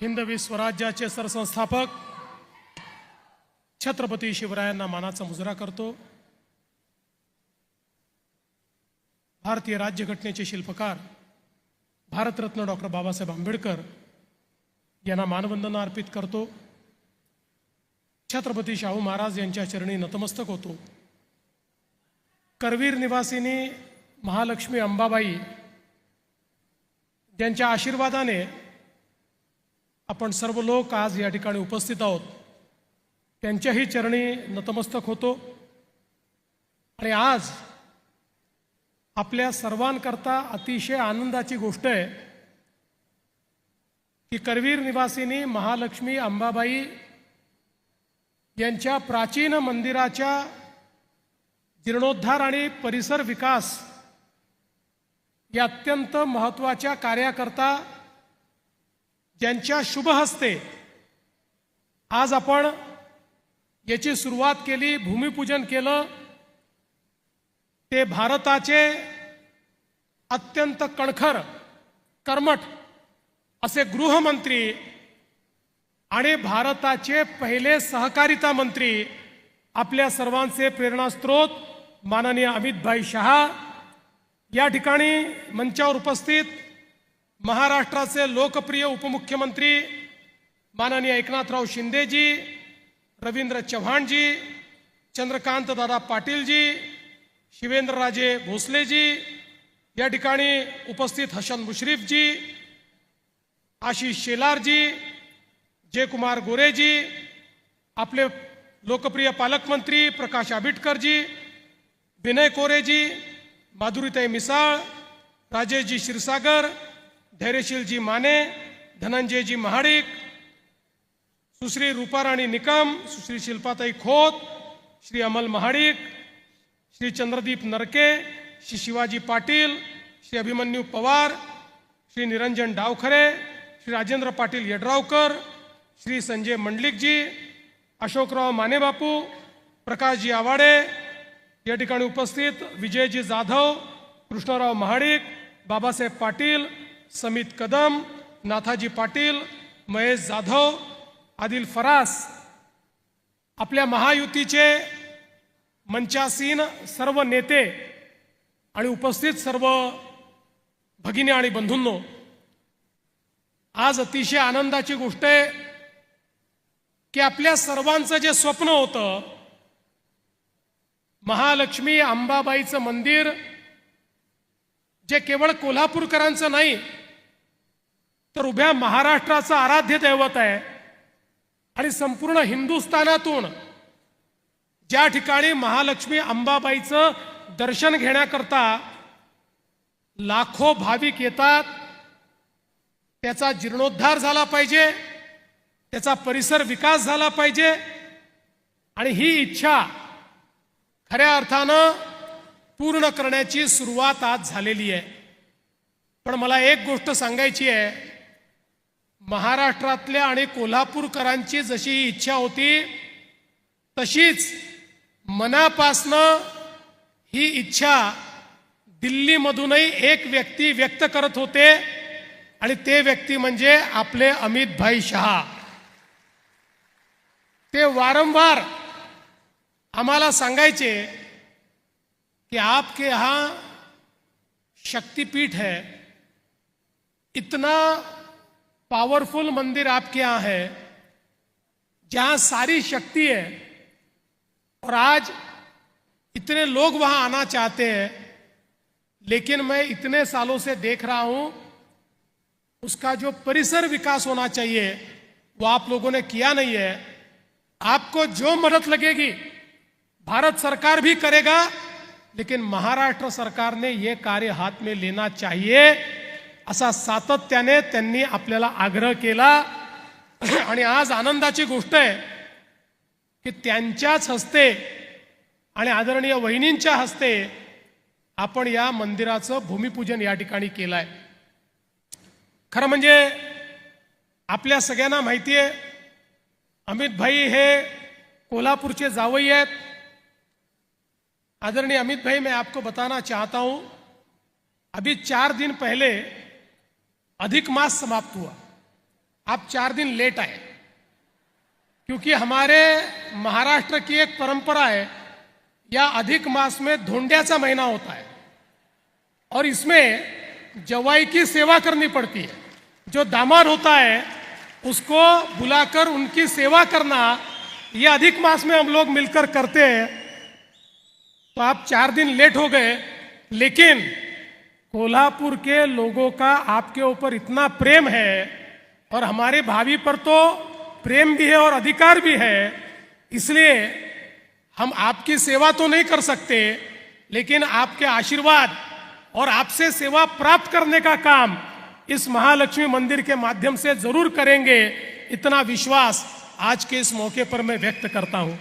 हिंदवी स्वराज्याचे सरसंस्थापक छत्रपती शिवरायांना मानाचा मुजरा करतो। भारतीय राज्यघटनेचे शिल्पकार भारतरत्न डॉक्टर बाबासाहेब आंबेडकर यांना मानवंदना अर्पित करतो। छत्रपती शाहू महाराज यांच्या चरणी नतमस्तक होतो। करवीर निवासिनी महालक्ष्मी अंबाबाई ज्यांच्या आशीर्वादाने आपण सर्व लोक आज या ठिकाणी उपस्थित आहोत, त्यांच्याही चरणी नतमस्तक होतो। आणि आज आपल्या सर्वांकरता अतिशय आनंदाची गोष्ट आहे की करवीर निवासिनी महालक्ष्मी अंबाबाई यांच्या प्राचीन मंदिराच्या जीर्णोद्धार आणि परिसर विकास या अत्यंत महत्त्वाच्या कार्याकरता ज्यांच्या शुभ हस्ते आज आपण याची सुरुवात केली, भूमिपूजन केलं, ते भारताचे अत्यंत कणखर कर्मठ असे गृहमंत्री आणि भारताचे पहिले सहकारिता मंत्री, आपल्या सर्वांचे प्रेरणास्त्रोत माननीय अमितभाई शहा या ठिकाणी मंचावर उपस्थित, महाराष्ट्राचे लोकप्रिय उपमुख्यमंत्री माननीय एकनाथराव शिंदेजी, रवींद्र चव्हाणजी, चंद्रकांत दादा पाटीलजी, शिवेंद्रराजे भोसलेजी, या ठिकाणी उपस्थित हसन मुश्रीफजी, आशिष शेलारजी, जयकुमार गोरेजी, आपले लोकप्रिय पालकमंत्री प्रकाश आंबेडकरजी, विनय कोरेजी, माधुरीताई मिसाळ, राजेशजी क्षीरसागर, धैर्यशीलजी माने, धनंजयजी महाडिक, सुश्री रूपाराणी निकम, सुश्री शिल्पाताई खोत, श्री अमल महाडिक, श्री चंद्रदीप नरके, श्री शिवाजी पाटील, श्री अभिमन्यू पवार, श्री निरंजन डावखरे, श्री राजेंद्र पाटील यड्रावकर, श्री संजय मंडलिकजी, अशोकराव मानेबापू, प्रकाशजी आवाडे, या ठिकाणी उपस्थित विजयजी जाधव, कृष्णराव महाडिक, बाबासाहेब पाटील, समित कदम, नाथाजी पाटील, महेश जाधव, आदिल फरास, आपल्या महायुतीचे मंचासीन सर्व नेते आणि उपस्थित सर्व भगिनी आणि बंधूंनो, आज अतिशय आनंदाची गोष्ट आहे की आपल्या सर्वांचं जे स्वप्न होतं, महालक्ष्मी अंबाबाईचं मंदिर जे केवळ कोल्हापूरकरांचं नाही तर उभ्या महाराष्ट्राचं आराध्य दैवत आहे आणि संपूर्ण हिंदुस्थानातून ज्या ठिकाणी महालक्ष्मी अंबाबाईचं दर्शन घेण्याकरता लाखो भाविक येतात, त्याचा जीर्णोद्धार झाला पाहिजे, त्याचा परिसर विकास झाला पाहिजे आणि ही इच्छा खऱ्या अर्थानं पूर्ण करण्याची सुरुवात आज झालेली आहे। पण मला एक गोष्ट सांगायची आहे, महाराष्ट्रातल्या आणि कोल्हापूरकरांची जशी ही इच्छा होती तशीच मनापासनं ही इच्छा दिल्लीमधूनही एक व्यक्ती व्यक्त करत होते आणि ते व्यक्ती म्हणजे आपले अमितभाई शहा। ते वारंवार आम्हाला सांगायचे कि आपके यहाँ शक्तिपीठ है, इतना पावरफुल मंदिर आपके यहाँ है जहाँ सारी शक्ति है और आज इतने लोग वहाँ आना चाहते हैं, लेकिन मैं इतने सालों से देख रहा हूँ उसका जो परिसर विकास होना चाहिए वो आप लोगों ने किया नहीं है। आपको जो मदद लगेगी भारत सरकार भी करेगा, लेकिन महाराष्ट्र सरकार ने ये कार्य हाथ में लेना चाहिए असा सातत्याने त्यांनी आपल्याला आग्रह केला। आणि आज आनंदाची गोष्ट आहे की त्यांच्याच हस्ते आणि आदरणीय वहिनींच्या हस्ते आपण या मंदिराचं भूमिपूजन या ठिकाणी केलंय। खरं म्हणजे आपल्या सगळ्यांना माहिती आहे, अमितभाई हे कोल्हापूरचे जावई आहेत। आदरणीय अमित भाई, मैं आपको बताना चाहता हूं, अभी 4 दिन पहले अधिक मास समाप्त हुआ। आप 4 दिन लेट आए, क्योंकि हमारे महाराष्ट्र की एक परंपरा है, या अधिक मास में धोंड्याचा महीना होता है और इसमें जवाई की सेवा करनी पड़ती है। जो दामाद होता है उसको बुलाकर उनकी सेवा करना, ये अधिक मास में हम लोग मिलकर करते हैं। तो आप 4 दिन लेट हो गए, लेकिन कोल्हापुर के लोगों का आपके ऊपर इतना प्रेम है और हमारे भाभी पर तो प्रेम भी है और अधिकार भी है, इसलिए हम आपकी सेवा तो नहीं कर सकते, लेकिन आपके आशीर्वाद और आपसे सेवा प्राप्त करने का काम इस महालक्ष्मी मंदिर के माध्यम से जरूर करेंगे, इतना विश्वास आज के इस मौके पर मैं व्यक्त करता हूं।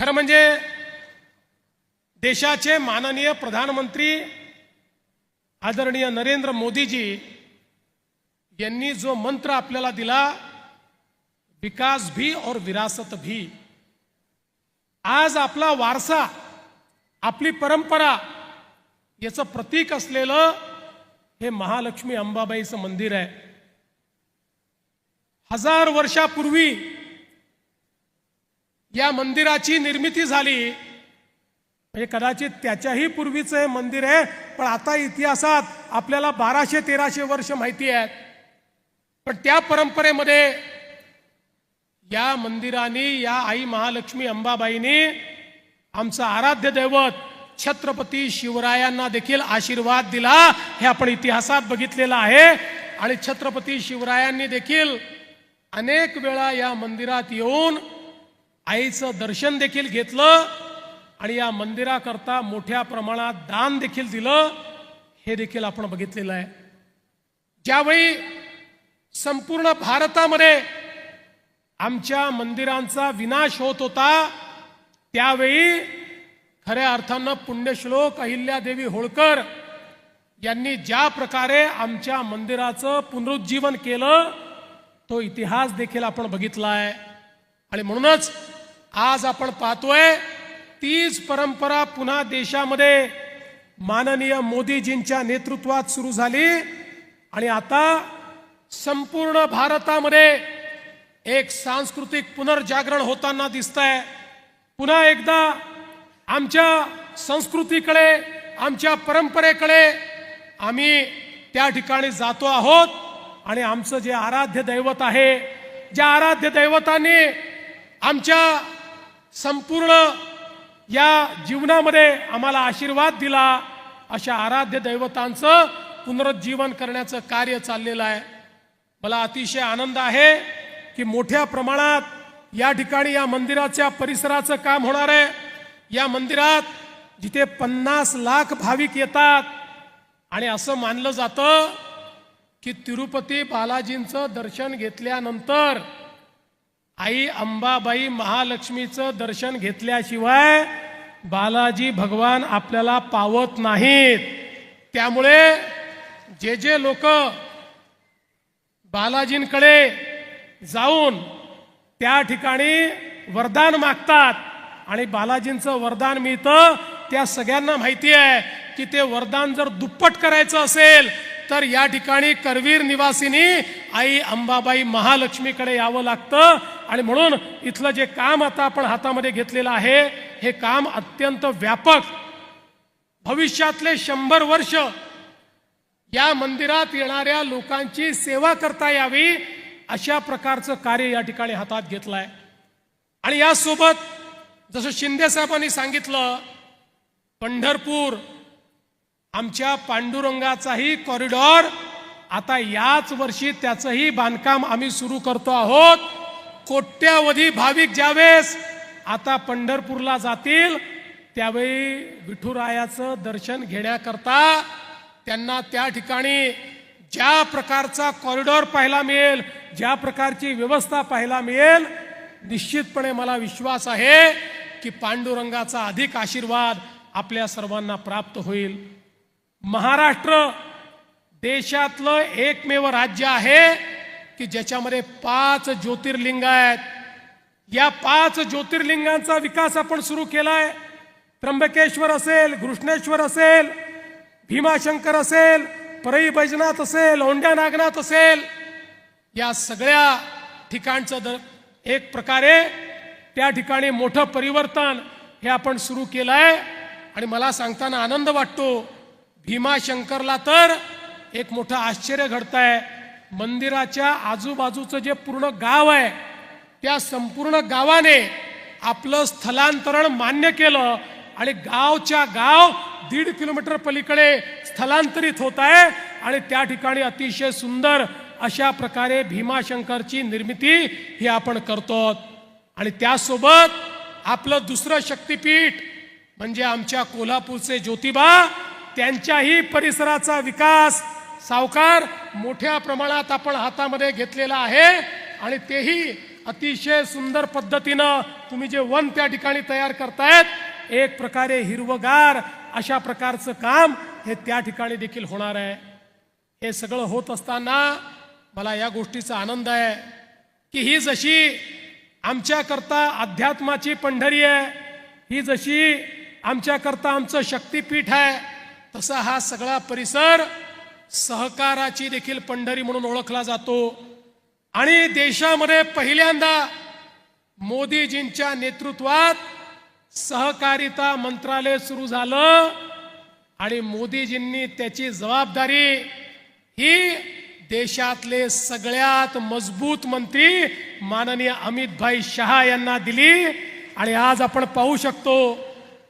खरं म्हणजे देशाचे माननीय प्रधानमंत्री आदरणीय नरेंद्र मोदीजी यांनी जो मंत्र आपल्याला दिला, विकास भी और विरासत भी, आज आपला वारसा, आपली परंपरा याचं प्रतीक असलेलं हे महालक्ष्मी अंबाबाईचं मंदिर आहे। 1000 वर्षापूर्वी या मंदिराची निर्मिती झाली, म्हणजे कदाचित त्याच्याही पूर्वीचं हे मंदिर आहे, पण आता इतिहासात आपल्याला 1200-1300 वर्ष माहिती आहेत। पण त्या परंपरेमध्ये या मंदिराने, या आई महालक्ष्मी अंबाबाईने आमचं आराध्य दैवत छत्रपती शिवरायांना देखील आशीर्वाद दिला, हे आपण इतिहासात बघितलेलं आहे। आणि छत्रपती शिवरायांनी देखील अनेक वेळा या मंदिरात येऊन आईचं दर्शन देखील घेतलं आणि या मंदिराकरता मोठ्या प्रमाणात दान देखील दिलं, हे देखील आपण बघितलेलं आहे। ज्यावेळी संपूर्ण भारतामध्ये आमच्या मंदिरांचा विनाश होत होता, त्यावेळी खऱ्या अर्थानं पुण्यश्लोक अहिल्यादेवी होळकर यांनी ज्या प्रकारे आमच्या मंदिराचं पुनरुज्जीवन केलं, तो इतिहास देखील आपण बघितला आहे। आणि म्हणूनच आज आपण पाहतोय तीच परंपरा पुन्हा देशामध्ये माननीय मोदीजींच्या नेतृत्वात सुरू झाली आणि आता संपूर्ण भारतामध्ये एक सांस्कृतिक पुनर्जागरण होताना दिसतंय। पुन्हा एकदा आमच्या संस्कृतीकडे, आमच्या परंपरेकडे आम्ही त्या ठिकाणी जातो आहोत आणि आमचं जे आराध्य दैवत आहे, ज्या आराध्य दैवताने आमच्या संपूर्ण या जीवनामध्ये आम्हाला आशीर्वाद दिला, अशा आराध्य दैवतांचं पुनरुज्जीवन करण्याचं कार्य चाललेलं आहे। मला अतिशय आनंद आहे की मोठ्या प्रमाणात या ठिकाणी या मंदिराच्या परिसराचं काम होणार आहे। या मंदिरात जिथे 50 लाख भाविक येतात आणि असं मानलं जातं की तिरुपती बालाजींचं दर्शन घेतल्यानंतर आई अंबाबाई महालक्ष्मीचं दर्शन घेतल्याशिवाय बालाजी भगवान आपल्याला पावत नाहीत। त्यामुळे जे लोक बालाजींकडे जाऊन त्या ठिकाणी वरदान मागतात आणि बालाजींचं वरदान मिळतं, त्या सगळ्यांना माहिती आहे की ते वरदान जर दुप्पट करायचं असेल तर या ठिकाणी करवीर निवासिनी आई अंबाबाई महालक्ष्मीकडे यावं लागतं। आणि म्हणून इथलं जे काम आता आपण हातामध्ये घेतलेलं आहे, हे काम अत्यंत व्यापक, भविष्यातले 100 वर्ष या मंदिरात येणाऱ्या लोकांची सेवा करता यावी, अशा प्रकारचं कार्य या ठिकाणी हातात घेतलं आहे। आणि यासोबत जसं शिंदे साहेबांनी सांगितलं, पंढरपूर आमच्या पांडुरंगाचाही कॉरिडॉर आता याच वर्षी त्याचंही बांधकाम आम्ही सुरू करतो आहोत। कोट्यावधी भाविक ज्यावेळेस आता पंढरपूरला जातील, त्यावेळी विठुरायाचं दर्शन घेण्याकरता त्यांना त्या ठिकाणी ज्या प्रकारचा कॉरिडॉर पाहायला मिळेल, ज्या प्रकारची व्यवस्था पाहायला मिळेल, निश्चितपणे मला विश्वास आहे की पांडुरंगाचा अधिक आशीर्वाद आपल्या सर्वांना प्राप्त होईल। महाराष्ट्र देशातलं एकमेव राज्य आहे की ज्याच्यामध्ये 5 ज्योतिर्लिंग आहेत। या 5 ज्योतिर्लिंगांचा विकास आपण सुरू केलाय। त्र्यंबकेश्वर असेल, घृष्णेश्वर असेल, भीमाशंकर असेल, परई बैजनाथ असेल, औंढ्या नागनाथ असेल, या सगळ्या ठिकाणचं एक प्रकारे त्या ठिकाणी मोठं परिवर्तन हे आपण सुरू केलं आहे. आणि मला सांगताना आनंद वाटतो, भीमाशंकरला तर एक मोठं आश्चर्य घडतंय. मंदिराच्या आजूबाजूचं जे पूर्ण गाव आहे त्या संपूर्ण गावाने आपलं स्थलांतरण मान्य केलं आणि गावच्या गाव 1.5 किलोमीटर पलीकडे स्थलांतरित होत आहे. आणि त्या ठिकाणी अतिशय सुंदर अशा प्रकारे भीमाशंकरची निर्मिती ही आपण करतो. आणि त्यासोबत आपलं दुसरं शक्तिपीठ म्हणजे आमच्या कोल्हापूरचे ज्योतिबा, त्यांच्याही परिसराचा विकास सावकार मोठ्या प्रमाणात आपण हातामध्ये घेतलेला आहे. आणि तेही अतिशय सुंदर पद्धतीनं तुम्ही जे वन त्या ठिकाणी तयार करतायत, एक प्रकारे हिरवगार अशा प्रकारचं काम हे त्या ठिकाणी देखील होणार आहे. हे सगळं होत असताना मला या गोष्टीचा आनंद आहे की ही जशी आमच्याकरता अध्यात्माची पंढरी आहे, ही जशी आमच्याकरता आमचं शक्तिपीठ आहे, तसा हा सगळा परिसर सहकाराची देखील पंढरी म्हणून ओळखला जातो. आणि देशामध्ये पहिल्यांदा मोदीजींच्या नेतृत्वात सहकारिता मंत्रालय सुरू झालं आणि मोदीजींनी त्याची जबाबदारी ही देशातले सगळ्यात मजबूत मंत्री माननीय अमितभाई शहा यांना दिली. आणि आज आपण पाहू शकतो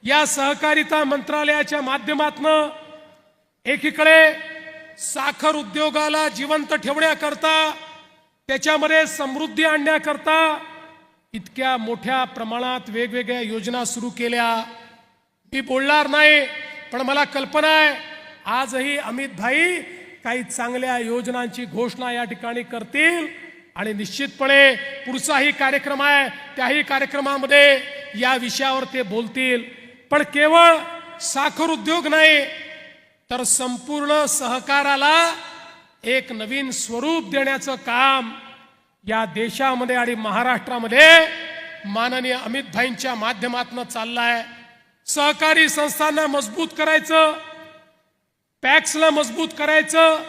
या सहकारिता मंत्रालयाच्या माध्यमातून एकीकडे साखर उद्योगाला जिवंत ठेवण्याकरता, त्याच्यामध्ये समृद्धी आणण्याकरता इतक्या मोठ्या प्रमाणात वेगवेगळ्या योजना सुरू केल्या. मी बोलणार नाही, पण मला कल्पना आहे आजही अमितभाई काही चांगल्या योजनांची घोषणा या ठिकाणी करतील. आणि निश्चितपणे पुढचाही कार्यक्रम आहे त्याही कार्यक्रमामध्ये या विषयावर ते बोलतील. पण केवळ साखर उद्योग नाही तर संपूर्ण सहकाराला एक नवीन स्वरूप देण्याचं काम या देशामध्ये आणि महाराष्ट्रामध्ये माननीय अमितभाईंच्या माध्यमातून चाललं आहे. सहकारी संस्थांना मजबूत करायचं, पॅक्सला मजबूत करायचं,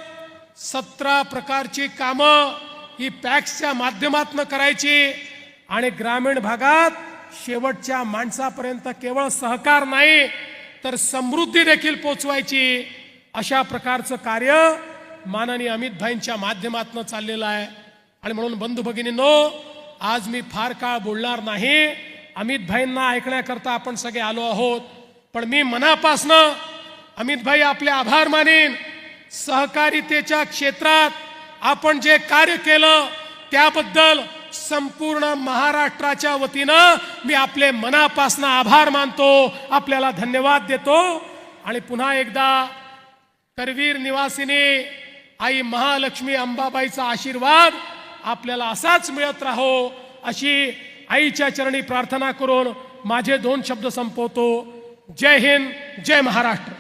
17 प्रकारची कामं ही पॅक्सच्या माध्यमातून करायची. आणि ग्रामीण भागात शेवटच्या माणसापर्यंत केवळ सहकार नाही तर समृद्धी देखील पोचवायची. अशा प्रकारचं कार्य माननीय अमितभाईंच्या माध्यमातून चाललेलं आहे. आणि म्हणून बंधू भगिनींनो, आज मी फार काळ बोलणार नाही. अमितभाईंना ऐकण्याकरता आपण सगळे आलो आहोत, पण मी मनापासनं अमितभाई आपले आभार मानेन. सहकारितेच्या क्षेत्रात आपण जे कार्य केलं त्याबद्दल संपूर्ण महाराष्ट्राच्या वतीनं मी आपले मनापासनं आभार मानतो, आपल्याला धन्यवाद देतो. आणि पुन्हा एकदा करवीर निवासिनी आई महालक्ष्मी अंबाबाईचा आशीर्वाद आपल्याला असाच मिळत राहो अशी आईच्या चरणी प्रार्थना करून माझे 2 शब्द संपवतो. जय हिंद, जय महाराष्ट्र.